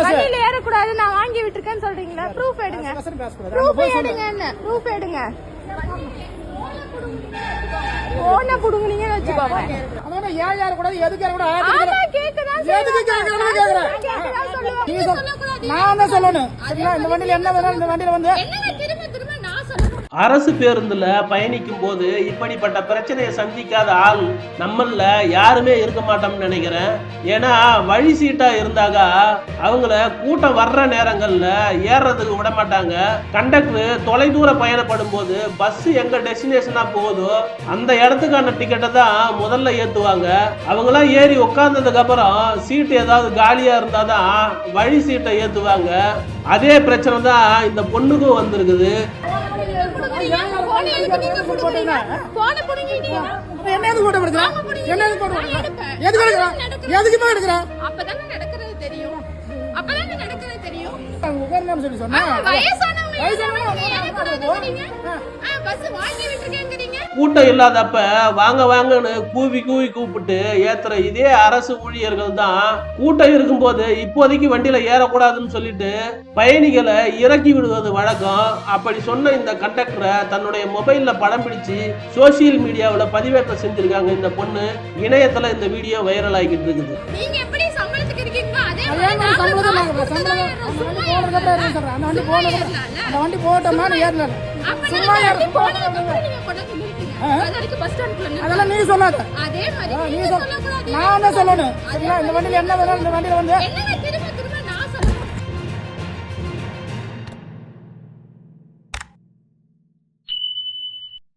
வண்டியில ஏறக்கூடாது நான் வாங்கி விட்டுருக்கேன்னு சொல்றீங்களா? ப்ரூஃப் எடுங்க. ப்ரூஃப் எடுங்க. என்ன ப்ரூஃப் எடுங்க? போன புடுங்குனீங்கன்னு வச்சுக்கோங்க. அதான் ஏன் யார கூட எதுக்கு யார கூட ஆமா கேக்குதான். எதுக்கு கேக்குறேன் சொல்லுங்க. நான் தான் சொல்லணும். சரிங்களா? இந்த வண்டியில என்ன வேணும்? இந்த வண்டியில வந்து என்னங்க திரும்ப நான் சொல்லணும். அரசு பேருந்துல பயணிக்கும் போது இப்படிப்பட்ட பிரச்சனையை சந்திக்காத ஆள் நம்மள யாருமே இருக்க மாட்டோம்னு நினைக்கிறேன். ஏன்னா வழி சீட்டா இருந்தாக அவங்கள கூட்டம் வர்ற நேரங்கள்ல ஏறுறதுக்கு விட மாட்டாங்க. கண்டக்டர் தொலைதூர பயணப்படும் போது பஸ் எங்க டெஸ்டினேஷனா போகுதோ அந்த இடத்துக்கான டிக்கெட்டை தான் முதல்ல ஏத்துவாங்க. அவங்களாம் ஏறி உட்கார்ந்ததுக்கு அப்புறம் சீட்டு ஏதாவது காலியா இருந்தாதான் வழி சீட்டை ஏத்துவாங்க. அதே பிரச்சனை தான் இந்த பொண்ணுக்கும் வந்திருக்குது. கூட்டம் இல்லாதப்ப வாங்க வாங்கன்னு கூவி கூப்பிட்டு ஏத்துற இதே அரசு ஊழியர்கள் தான் கூட்டம் இருக்கும்போது இப்போதைக்கு வண்டியில ஏறக்கூடாதுன்னு சொல்லிட்டு பயணிகளை இறக்கி விடுவது வழக்கம். அப்படி சொன்ன இந்த கண்டக்டரை தன்னுடைய மொபைல்ல படம் பிடிச்சு சோசியல் மீடியாவில் பதிவேற்றம் செஞ்சிருக்காங்க இந்த பொண்ணு. இணையத்துல இந்த வீடியோ வைரல் ஆகிட்டு இருக்குது. வண்டி போட்டோமா ஏறல அதெல்லாம் நீ சொல்லாத. நான் தான் சொல்லணும். சரிங்களா? இந்த வண்டியில என்ன வேணும்? இந்த வண்டியில வந்து